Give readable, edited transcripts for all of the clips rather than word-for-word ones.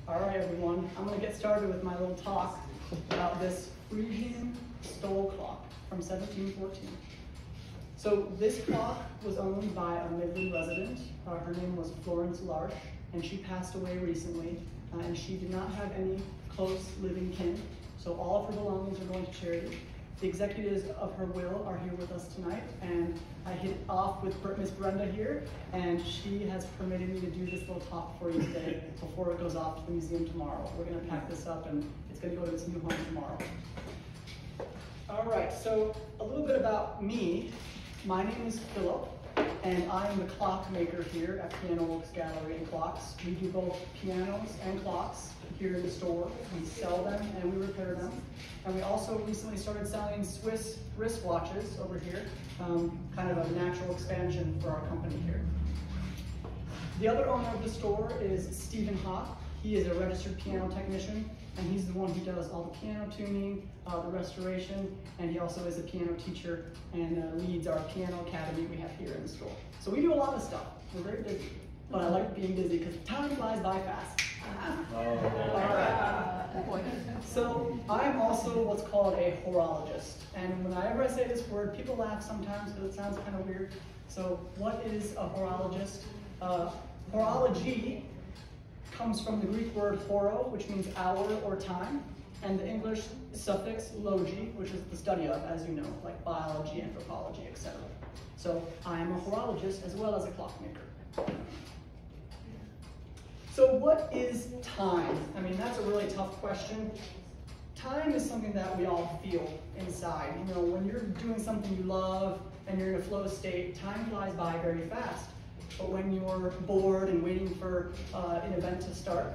All right, everyone. I'm going to get started with my little talk about this Frisian Stoelklok from 1714. So this clock was owned by a Midland resident. Her name was Florence Larch, and she passed away recently, and she did not have any close living kin, so all of her belongings are going to charity. The executives of her will are here with us tonight, and I hit it off with Miss Brenda here, and she has permitted me to do this little talk for you today before it goes off to the museum tomorrow. We're going to pack this up, and it's going to go to its new home tomorrow. All right, so a little bit about me. My name is Philip, and I'm the clockmaker here at PianoWorks Gallery Clocks. We do both pianos and clocks here in the store. We sell them and we repair them. And we also recently started selling Swiss wristwatches over here, kind of a natural expansion for our company here. The other owner of the store is Stephen Hawk. He is a registered piano technician, and he's the one who does all the piano tuning, the restoration, and he also is a piano teacher and leads our piano academy we have here in the store. So we do a lot of stuff. We're very busy, but I like being busy because time flies by fast. All right. So I'm also what's called a horologist, and whenever I say this word, people laugh sometimes because it sounds kind of weird. So what is a horologist? Horology comes from the Greek word horo, which means hour or time, and the English suffix logi, which is the study of, as you know, like biology, anthropology, etc. So I am a horologist as well as a clockmaker. So what is time? I mean, that's a really tough question. Time is something that we all feel inside. You know, when you're doing something you love and you're in a flow state, time flies by very fast. But when you're bored and waiting for an event to start,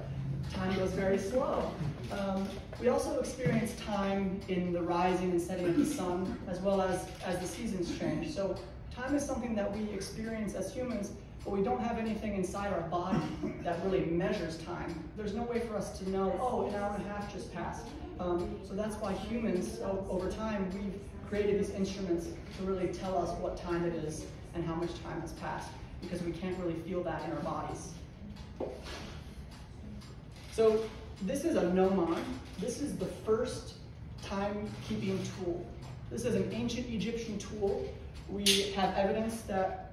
time goes very slow. We also experience time in the rising and setting of the sun, as well as the seasons change. So time is something that we experience as humans, but we don't have anything inside our body that really measures time. There's no way for us to know, oh, an hour and a half just passed. So that's why humans, over time, we've created these instruments to really tell us what time it is and how much time has passed, because we can't really feel that in our bodies. So this is a gnomon. This is the first timekeeping tool. This is an ancient Egyptian tool. We have evidence that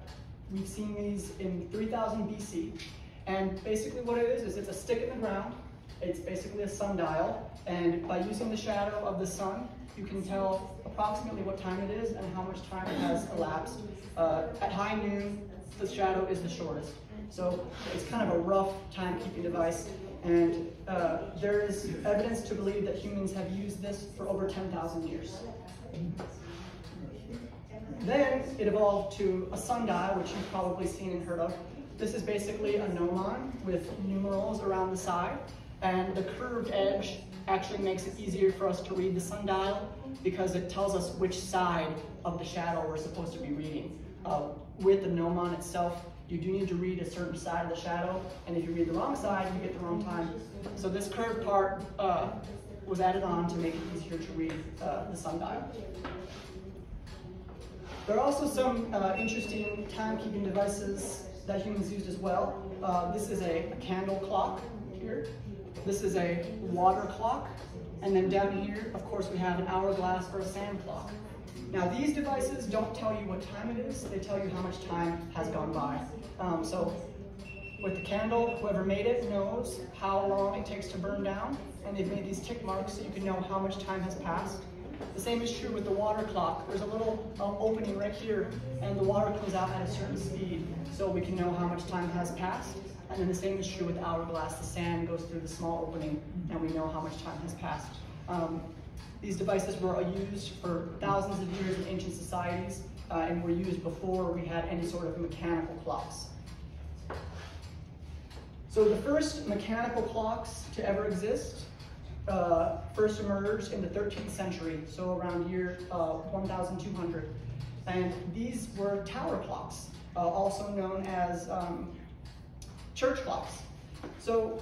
we've seen these in 3000 BC. And basically what it is it's a stick in the ground. It's basically a sundial. And by using the shadow of the sun, you can tell approximately what time it is and how much time has elapsed. At high noon, the shadow is the shortest. So it's kind of a rough timekeeping device. And there is evidence to believe that humans have used this for over 10,000 years. Then it evolved to a sundial, which you've probably seen and heard of. This is basically a gnomon with numerals around the side, and the curved edge actually makes it easier for us to read the sundial because it tells us which side of the shadow we're supposed to be reading. With the gnomon itself, you do need to read a certain side of the shadow, and if you read the wrong side, you get the wrong time. So this curved part was added on to make it easier to read the sundial. There are also some interesting timekeeping devices that humans used as well. This is a candle clock here. This is a water clock. And then down here, of course, we have an hourglass or a sand clock. Now these devices don't tell you what time it is, they tell you how much time has gone by. So with the candle, whoever made it knows how long it takes to burn down, and they've made these tick marks so you can know how much time has passed. The same is true with the water clock. There's a little opening right here, and the water comes out at a certain speed, so we can know how much time has passed. And then the same is true with the hourglass. The sand goes through the small opening, and we know how much time has passed. These devices were used for thousands of years in ancient societies, and were used before we had any sort of mechanical clocks. So the first mechanical clocks to ever exist first emerged in the 13th century, so around year 1200. And these were tower clocks, also known as church clocks. So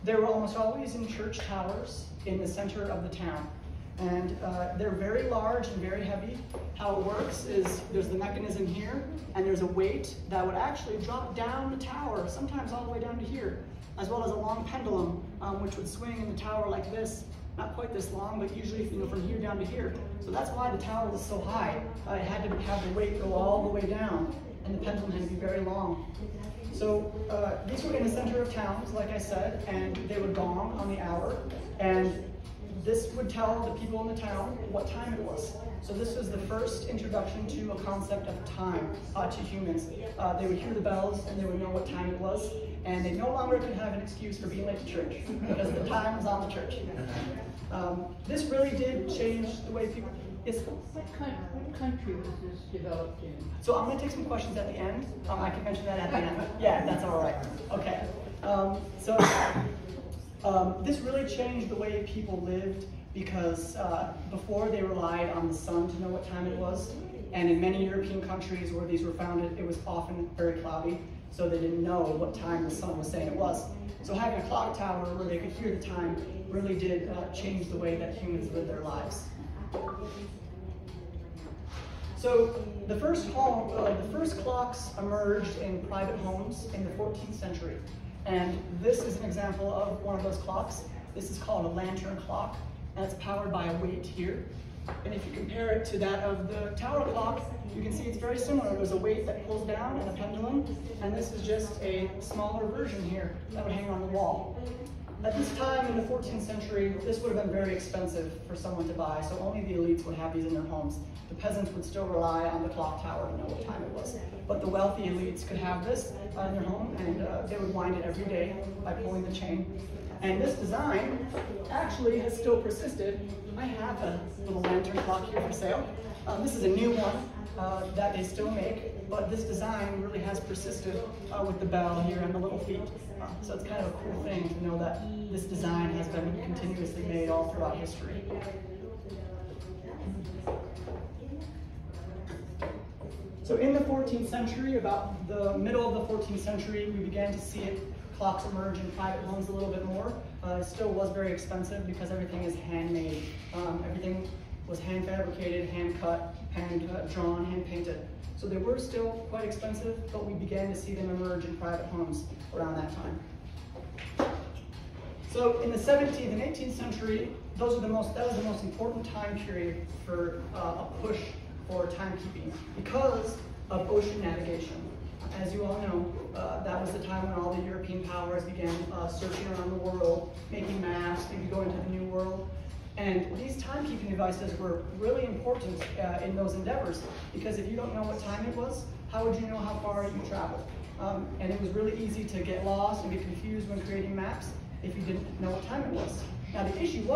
they were almost always in church towers in the center of the town. And they're very large and very heavy. How it works is there's the mechanism here, and there's a weight that would actually drop down the tower, sometimes all the way down to here. as well as a long pendulum, which would swing in the tower like this. Not quite this long, but usually from here down to here. So that's why the tower was so high. It had to have the weight go all the way down, and the pendulum had to be very long. So these were in the center of towns, like I said, and they would gong on the hour, and this would tell the people in the town what time it was. So this was the first introduction to a concept of time to humans. They would hear the bells and they would know what time it was, and they no longer could have an excuse for being late to church because the time was on the church. This really did change the way people. Yes? What country was this developed in? So I'm going to take some questions at the end. I can mention that at the end. Yeah, that's all right. Okay. This really changed the way people lived because before they relied on the sun to know what time it was. And in many European countries where these were founded, it was often very cloudy, so they didn't know what time the sun was saying it was. So having a clock tower where they could hear the time really did change the way that humans lived their lives. So the first clocks emerged in private homes in the 14th century. And this is an example of one of those clocks. This is called a lantern clock, and it's powered by a weight here. And if you compare it to that of the tower clock, you can see it's very similar. There's a weight that pulls down and a pendulum, and this is just a smaller version here that would hang on the wall. At this time in the 14th century, this would have been very expensive for someone to buy, so only the elites would have these in their homes. The peasants would still rely on the clock tower to know what time it was. But the wealthy elites could have this in their home, and they would wind it every day by pulling the chain. And this design actually has still persisted. I have a little lantern clock here for sale. This is a new one that they still make, but this design really has persisted with the bell here and the little feet. So it's kind of a cool thing to know that this design has been continuously made all throughout history. So in the 14th century, about the middle of the 14th century, we began to see clocks emerge in private homes a little bit more. It still was very expensive because everything is handmade. Everything was hand fabricated, hand cut, hand drawn, hand painted. So they were still quite expensive, but we began to see them emerge in private homes around that time. So in the 17th and 18th century, that was the most important time period for a push for timekeeping because of ocean navigation. As you all know, that was the time when all the European powers began searching around the world, making maps, maybe going to the New World. And these timekeeping devices were really important in those endeavors because if you don't know what time it was, how would you know how far you traveled? And it was really easy to get lost and get confused when creating maps if you didn't know what time it was. Now the issue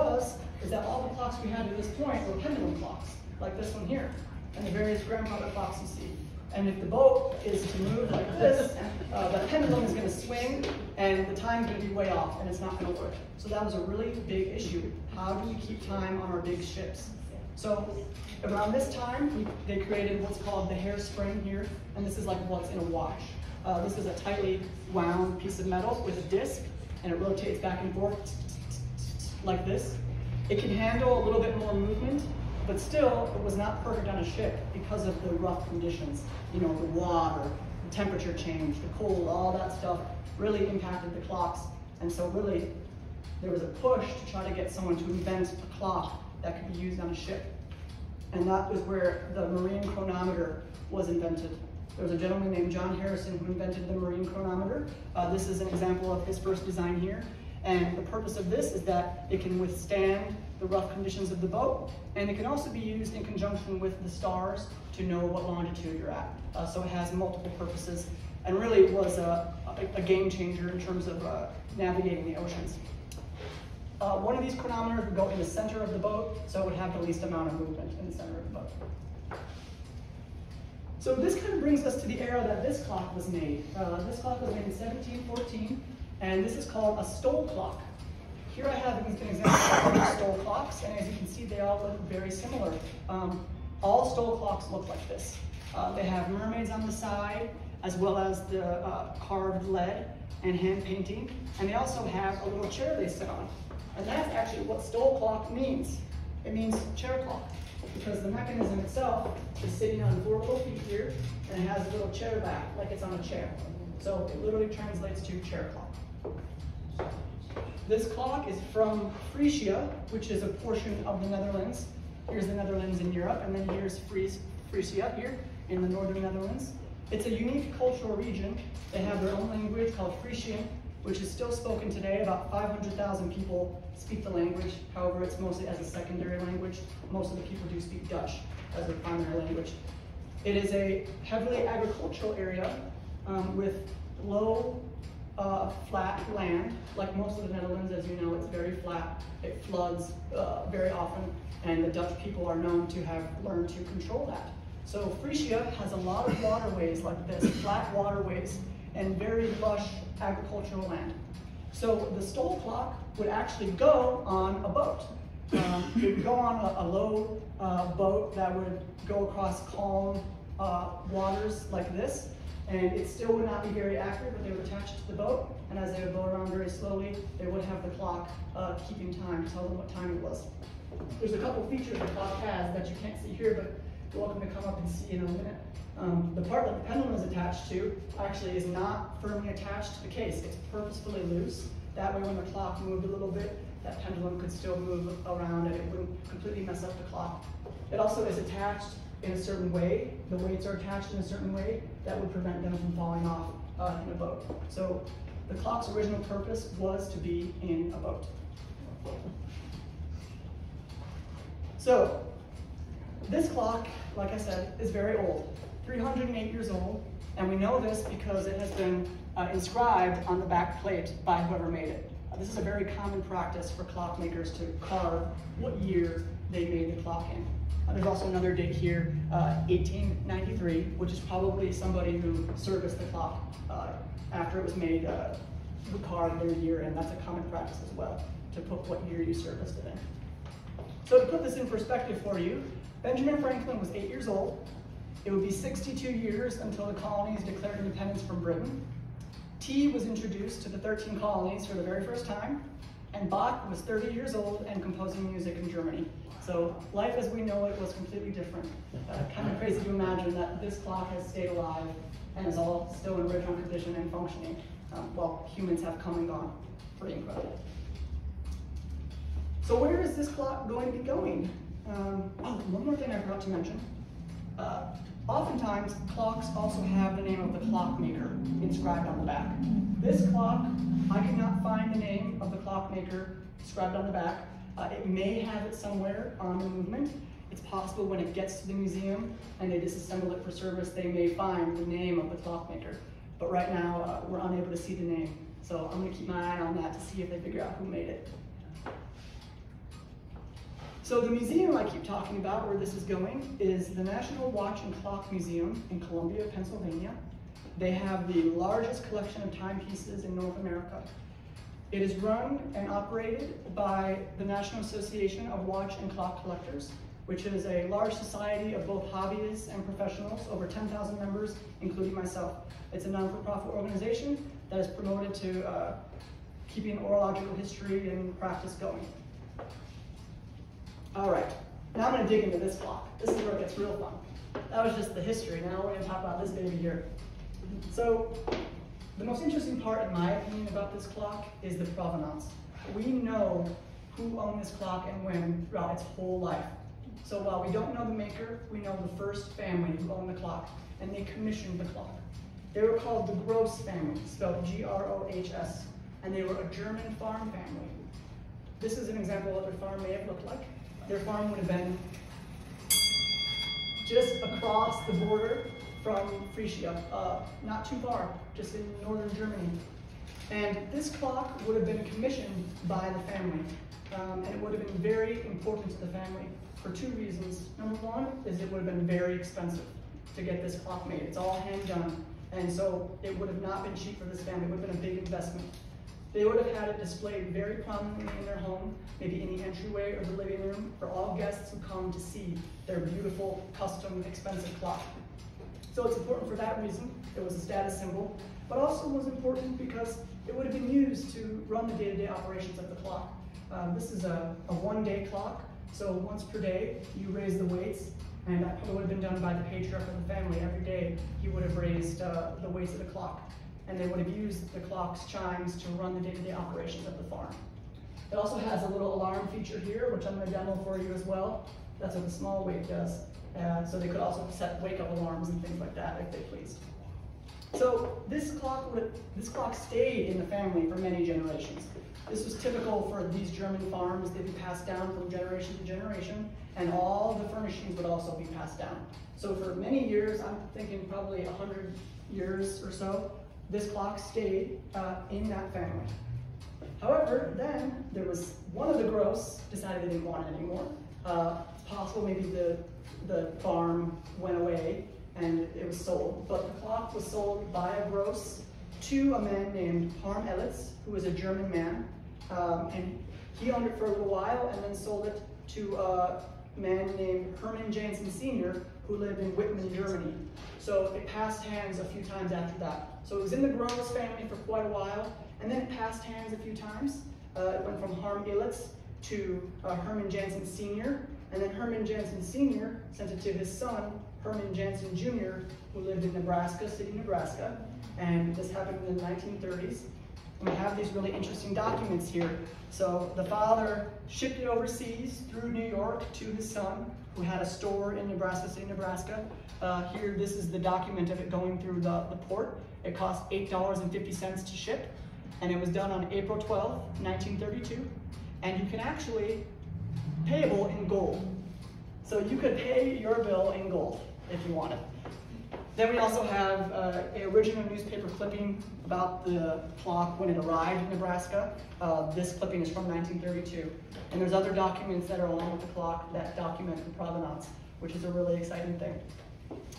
is that all the clocks we had at this point were pendulum clocks, like this one here, and the various grandfather clocks you see. And if the boat is to move like this, the pendulum is going to swing and the time's going to be way off and it's not going to work. So that was a really big issue. How do we keep time on our big ships? So around this time, they created what's called the hairspring here, and this is like what's in a watch. This is a tightly wound piece of metal with a disc, and it rotates back and forth like this. It can handle a little bit more movement, but still, it was not perfect on a ship because of the rough conditions. You know, the water, the temperature change, the cold, all that stuff really impacted the clocks. And so really, there was a push to try to get someone to invent a clock that could be used on a ship. And that was where the marine chronometer was invented. There was a gentleman named John Harrison who invented the marine chronometer. This is an example of his first design here. And the purpose of this is that it can withstand the rough conditions of the boat, and it can also be used in conjunction with the stars to know what longitude you're at. So it has multiple purposes, and really was a game changer in terms of navigating the oceans. One of these chronometers would go in the center of the boat, so it would have the least amount of movement in the center of the boat. So this kind of brings us to the era that this clock was made. This clock was made in 1714, and this is called a Stoelklok. Here I have an example of other Stoelkloks, and as you can see, they all look very similar. All Stoelkloks look like this. They have mermaids on the side, as well as the carved lead and hand painting, and they also have a little chair they sit on. And that's actually what Stoelklok means. It means chair clock, because the mechanism itself is sitting on 4 little feet here, and it has a little chair back, like it's on a chair. So it literally translates to chair clock. This clock is from Frisia, which is a portion of the Netherlands. Here's the Netherlands in Europe, and then here's Frisia here in the northern Netherlands. It's a unique cultural region. They have their own language called Frisian, which is still spoken today. About 500,000 people speak the language. However, it's mostly as a secondary language. Most of the people do speak Dutch as their primary language. It is a heavily agricultural area with low, flat land. Like most of the Netherlands, as you know, it's very flat. It floods very often, and the Dutch people are known to have learned to control that. So Frisia has a lot of waterways like this, flat waterways, and very lush agricultural land. So the Stoelklok would actually go on a boat. It would go on a low boat that would go across calm waters like this, and it still would not be very accurate, but they would attach it to the boat, and as they would go around very slowly, they would have the clock keeping time, tell them what time it was. There's a couple features the clock has that you can't see here, but you're welcome to come up and see in a minute. The part that the pendulum is attached to actually is not firmly attached to the case. It's purposefully loose. That way when the clock moved a little bit, that pendulum could still move around and it wouldn't completely mess up the clock. It also is attached in a certain way. The weights are attached in a certain way that would prevent them from falling off in a boat. So the clock's original purpose was to be in a boat. So this clock, like I said, is very old, 308 years old, and we know this because it has been inscribed on the back plate by whoever made it. This is a very common practice for clockmakers to carve what year they made the clock in. There's also another date here, 1893, which is probably somebody who serviced the clock after it was made, would carve their year, and that's a common practice as well, to put what year you serviced it in. So to put this in perspective for you, Benjamin Franklin was 8 years old. It would be 62 years until the colonies declared independence from Britain. Tea was introduced to the 13 colonies for the very first time, and Bach was 30 years old and composing music in Germany. So life as we know it was completely different. Kind of crazy to imagine that this clock has stayed alive and is all still in original condition and functioning while humans have come and gone. Pretty incredible. So where is this clock going to be going? One more thing I forgot to mention. Oftentimes, clocks also have the name of the clockmaker inscribed on the back. This clock, I could not find the name of the clockmaker inscribed on the back. It may have it somewhere on the movement. It's possible when it gets to the museum and they disassemble it for service, they may find the name of the clockmaker. But right now, we're unable to see the name. So I'm gonna keep my eye on that to see if they figure out who made it. So the museum I keep talking about, where this is going, is the National Watch and Clock Museum in Columbia, Pennsylvania. They have the largest collection of timepieces in North America. It is run and operated by the National Association of Watch and Clock Collectors, which is a large society of both hobbyists and professionals, over 10,000 members, including myself. It's a non-for-profit organization that is promoted to keeping orological history and practice going. All right, now I'm gonna dig into this clock. This is where it gets real fun. That was just the history. Now we're gonna talk about this baby here. So, the most interesting part, in my opinion, about this clock is the provenance. We know who owned this clock and when throughout its whole life. So while we don't know the maker, we know the first family who owned the clock, and they commissioned the clock. They were called the Gross family, spelled G-R-O-H-S, and they were a German farm family. This is an example of what their farm may have looked like. Their farm would have been just across the border from Frisia, not too far, just in northern Germany. And this clock would have been commissioned by the family, and it would have been very important to the family for two reasons. Number one is it would have been very expensive to get this clock made. It's all hand done, and so it would have not been cheap for this family. It would have been a big investment. They would have had it displayed very prominently in their home, maybe in the entryway or the living room, for all guests who come to see their beautiful, custom, expensive clock. So it's important for that reason. It was a status symbol, but also was important because it would have been used to run the day-to-day operations of the clock. This is a one-day clock, so once per day you raise the weights, and that probably would have been done by the patriarch of the family. Every day he would have raised the weights of the clock, and they would have used the clock's chimes to run the day-to-day operations of the farm. It also has a little alarm feature here, which I'm going to demo for you as well. That's what the small weight does. So they could also set wake-up alarms and things like that if they pleased. So this clock stayed in the family for many generations. This was typical for these German farms. They'd be passed down from generation to generation, and all the furnishings would also be passed down. So for many years, I'm thinking probably 100 years or so, this clock stayed in that family. However, then there was one of the Gross decided they didn't want it anymore. It's possible maybe the farm went away and it was sold, but the clock was sold by a Gross to a man named Harm Elitz, who was a German man, and he owned it for a little while and then sold it to a man named Hermann Jansen Sr., who lived in Whitman, Germany. So it passed hands a few times after that. So it was in the Gross family for quite a while, and then it passed hands a few times. It went from Harm Elitz to Hermann Jansen Sr., and then Hermann Jansen Sr. sent it to his son, Hermann Jansen Jr., who lived in Nebraska City, Nebraska, and this happened in the 1930s. And we have these really interesting documents here. So the father shipped it overseas through New York to his son, who had a store in Nebraska City, Nebraska. Here, this is the document of it going through the port. It cost $8.50 to ship, and it was done on April 12, 1932. And you can actually payable in gold. So you could pay your bill in gold if you wanted. Then we also have an original newspaper clipping about the clock when it arrived in Nebraska. This clipping is from 1932. And there's other documents that are along with the clock that document the provenance, which is a really exciting thing.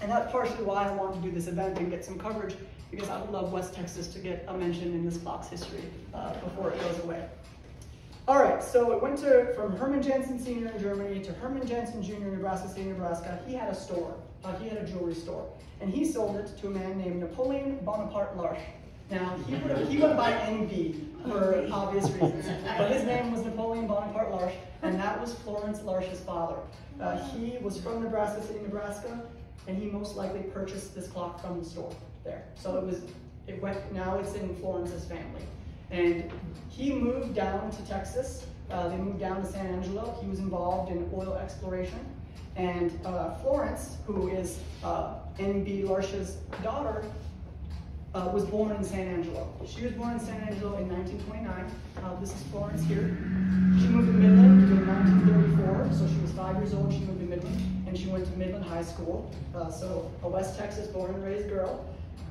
And that's partially why I wanted to do this event and get some coverage, because I would love West Texas to get a mention in this clock's history before it goes away. All right, so it went from Hermann Jansen Sr. in Germany to Hermann Jansen Jr. in Nebraska City, Nebraska. He had a store. He had a jewelry store. And he sold it to a man named Napoleon Bonaparte L'arche. Now, he went by NB for obvious reasons, but his name was Napoleon Bonaparte L'arche, and that was Florence L'arche's father. He was from Nebraska City, Nebraska, and he most likely purchased this clock from the store there. So now it's in Florence's family. And he moved down to Texas. They moved down to San Angelo. He was involved in oil exploration. And Florence, who is N.B. L'arche's daughter, was born in San Angelo. She was born in San Angelo in 1929. This is Florence here. She moved to Midland in 1934, so she was 5 years old. She moved to Midland, and she went to Midland High School. So a West Texas born and raised girl.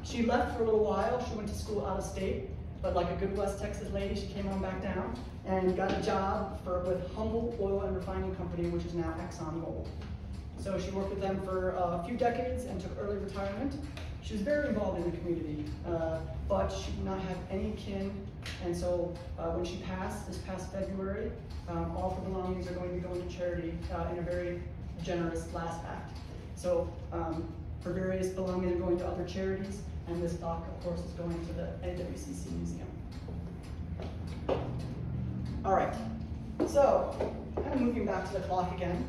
She left for a little while. She went to school out of state. But like a good West Texas lady, she came on back down and got a job with Humboldt Oil and Refining Company, which is now ExxonMobil. So she worked with them for a few decades and took early retirement. She was very involved in the community, but she did not have any kin. And so when she passed, this past February, all her belongings are going to be going to charity in a very generous last act. So her various belongings are going to other charities. And this clock, of course, is going to the NWCC Museum. All right, so kind of moving back to the clock again,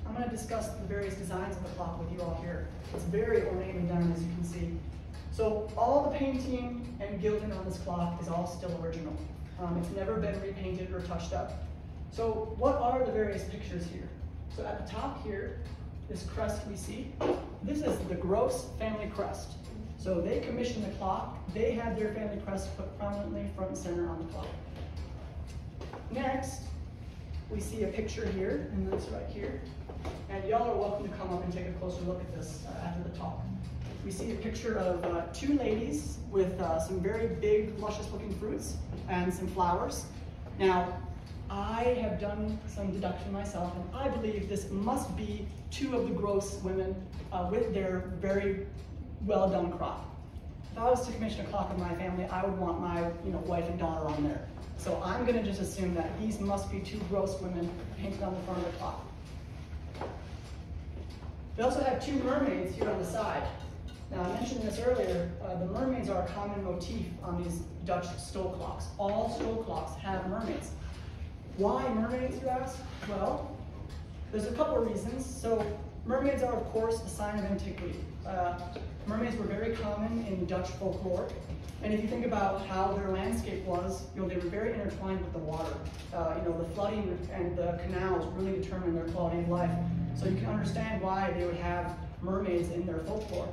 I'm going to discuss the various designs of the clock with you all here. It's very ornate and done, as you can see. So all the painting and gilding on this clock is all still original. It's never been repainted or touched up. So what are the various pictures here? So at the top here, this crest we see, this is the Gross family crest. So they commissioned the clock. They had their family crest put prominently front and center on the clock. Next, we see a picture here, and that's right here. And y'all are welcome to come up and take a closer look at this after the talk. We see a picture of two ladies with some very big, luscious-looking fruits and some flowers. Now, I have done some deduction myself, and I believe this must be two of the Gross women with their very well done crop. If I was to commission a clock of my family, I would want my wife and daughter on there. So I'm going to just assume that these must be two Gross women painted on the front of the clock. We also have two mermaids here on the side. Now I mentioned this earlier, the mermaids are a common motif on these Dutch Stoelkloks. All Stoelkloks have mermaids. Why mermaids, you ask? Well, there's a couple of reasons. So mermaids are, of course, a sign of antiquity. mermaids were very common in Dutch folklore. And if you think about how their landscape was, they were very intertwined with the water. The flooding and the canals really determined their quality of life. So you can understand why they would have mermaids in their folklore.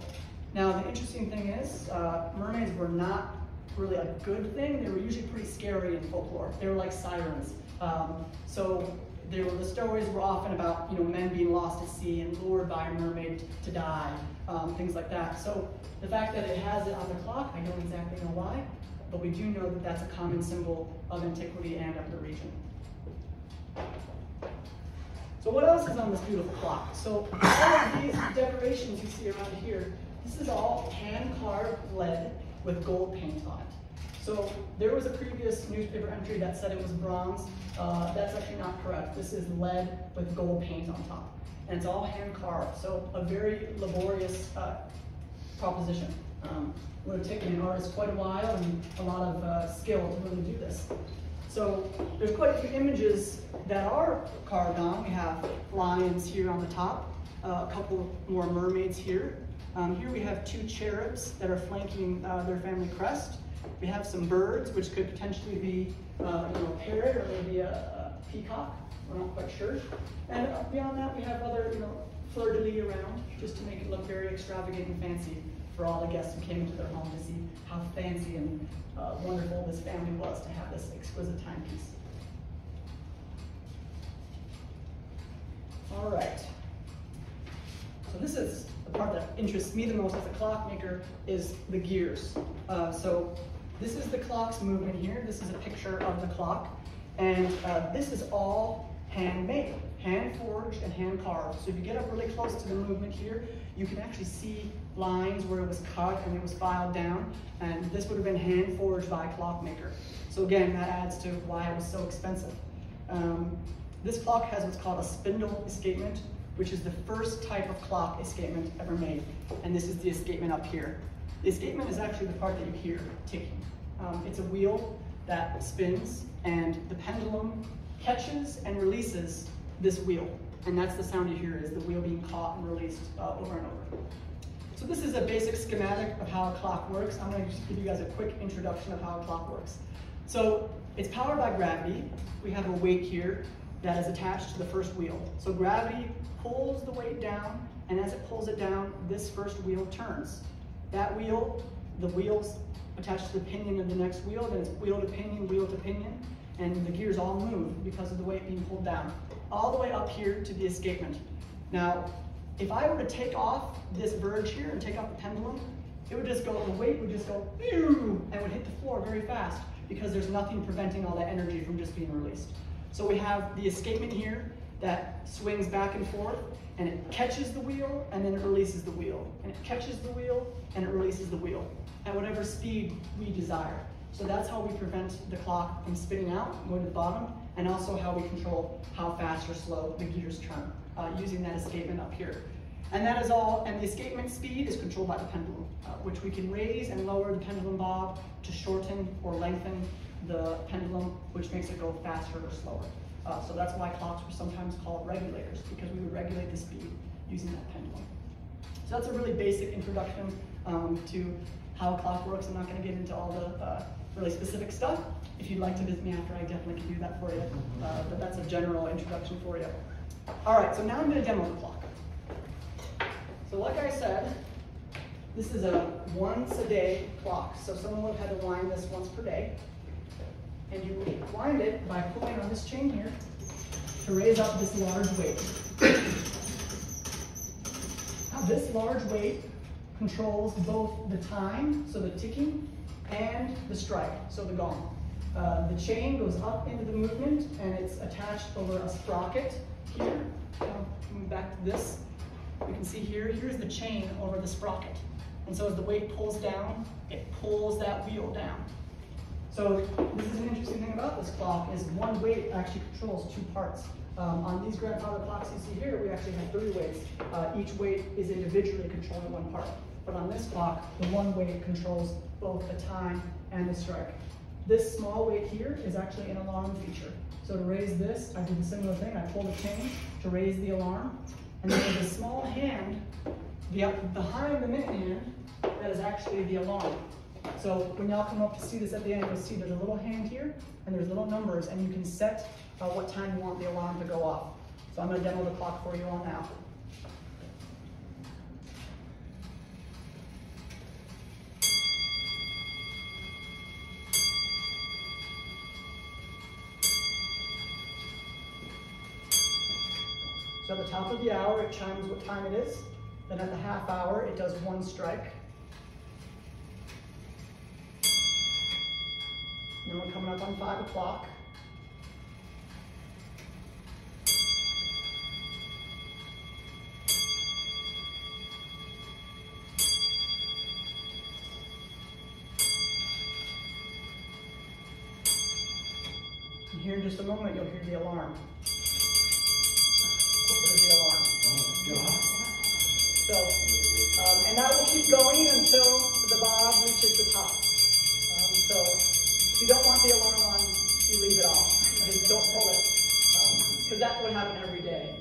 Now, the interesting thing is, mermaids were not really a good thing. They were usually pretty scary in folklore. They were like sirens. The stories were often about men being lost at sea and lured by a mermaid to die, things like that. So the fact that it has it on the clock, I don't exactly know why, but we do know that that's a common symbol of antiquity and of the region. So what else is on this beautiful clock? So all of these decorations you see around here, this is all hand-carved lead with gold paint on it. So there was a previous newspaper entry that said it was bronze. That's actually not correct. This is lead with gold paint on top. And it's all hand-carved, so a very laborious proposition. It would have taken an artist quite a while and a lot of skill to really do this. So there's quite a few images that are carved on. We have lions here on the top, a couple more mermaids here. Here we have two cherubs that are flanking their family crest. We have some birds, which could potentially be a parrot or maybe a peacock. We're not quite sure. And beyond that, we have other fleur-de-lis around, just to make it look very extravagant and fancy for all the guests who came into their home to see how fancy and wonderful this family was to have this exquisite timepiece. All right. So this is the part that interests me the most as a clockmaker, is the gears. So this is the clock's movement here. This is a picture of the clock. And this is all handmade, hand-forged and hand-carved. So if you get up really close to the movement here, you can actually see lines where it was cut and it was filed down. And this would have been hand-forged by a clockmaker. So again, that adds to why it was so expensive. This clock has what's called a spindle escapement, which is the first type of clock escapement ever made. And this is the escapement up here. The escapement is actually the part that you hear ticking. It's a wheel that spins, and the pendulum catches and releases this wheel. And that's the sound you hear, is the wheel being caught and released over and over. So this is a basic schematic of how a clock works. I'm going to just give you guys a quick introduction of how a clock works. So it's powered by gravity. We have a weight here that is attached to the first wheel. So gravity pulls the weight down, and as it pulls it down, this first wheel turns. That wheel, the wheels attached to the pinion of the next wheel, then it's wheel to pinion, and the gears all move because of the weight being pulled down, all the way up here to the escapement. Now, if I were to take off this verge here and take off the pendulum, it would just go, the weight would just go, and would hit the floor very fast because there's nothing preventing all that energy from just being released. So we have the escapement here that swings back and forth, and it catches the wheel, and then it releases the wheel. And it catches the wheel, and it releases the wheel at whatever speed we desire. So that's how we prevent the clock from spinning out, going to the bottom, and also how we control how fast or slow the gears turn, using that escapement up here. And that is all, and the escapement speed is controlled by the pendulum, which we can raise and lower the pendulum bob to shorten or lengthen the pendulum, which makes it go faster or slower. So that's why clocks were sometimes called regulators, because we would regulate the speed using that pendulum. So that's a really basic introduction to how a clock works. I'm not going to get into all the really specific stuff. If you'd like to visit me after, I definitely can do that for you. But that's a general introduction for you. All right, so now I'm going to demo the clock. So like I said, this is a once-a-day clock. So someone would have had to wind this once per day. And you wind it by pulling on this chain here to raise up this large weight. Now this large weight controls both the time, so the ticking, and the strike, so the gong. The chain goes up into the movement, and it's attached over a sprocket here. Move back to this. You can see here, here's the chain over the sprocket. And so as the weight pulls down, it pulls that wheel down. So this is an interesting thing about this clock, is one weight actually controls two parts. On these grandfather clocks you see here, we actually have 3 weights. Each weight is individually controlling one part. But on this clock, the one weight controls both the time and the strike. This small weight here is actually an alarm feature. So to raise this, I did a similar thing. I pulled the chain to raise the alarm. And then there's a small hand behind the minute hand that is actually the alarm. So when y'all come up to see this at the end, you'll see there's a little hand here, and there's little numbers, and you can set what time you want the alarm to go off. So I'm going to demo the clock for you all now. So at the top of the hour, it chimes what time it is. Then at the half hour, it does 1 strike. Then we're coming up on 5 o'clock. And here in just a moment, you'll hear the alarm. There's the alarm. So, and that will keep going until the bob reaches the top. So, if you don't want the alarm on, you leave it off. Just don't pull it, because that would happen every day.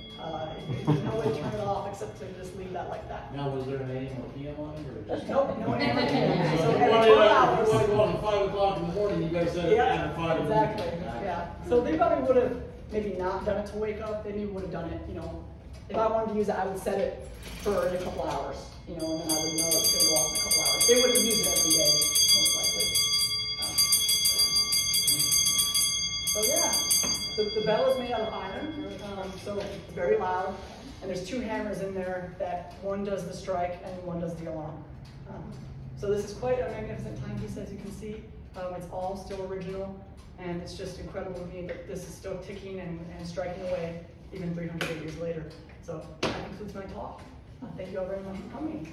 There's no way to turn it off except to just leave that like that. Now, was there an AM or PM on it, or just? Nope, no AM or PM. So So if you every wanted 12 to hours. go on at 5 o'clock in the morning, you guys set it at 5 in the morning. Exactly, yeah. So they probably would have maybe not done it to wake up. They maybe would have done it, if I wanted to use it, I would set it for a couple hours, and then I would know it's going to go off in a couple hours. They wouldn't use it every day, most likely. So yeah, the bell is made out of iron, so it's very loud, and there's 2 hammers in there that one does the strike and one does the alarm. So this is quite a magnificent timepiece, as you can see. It's all still original, and it's just incredible to me that this is still ticking and striking away even 300 years later. So that concludes my talk. Thank you all very much for coming.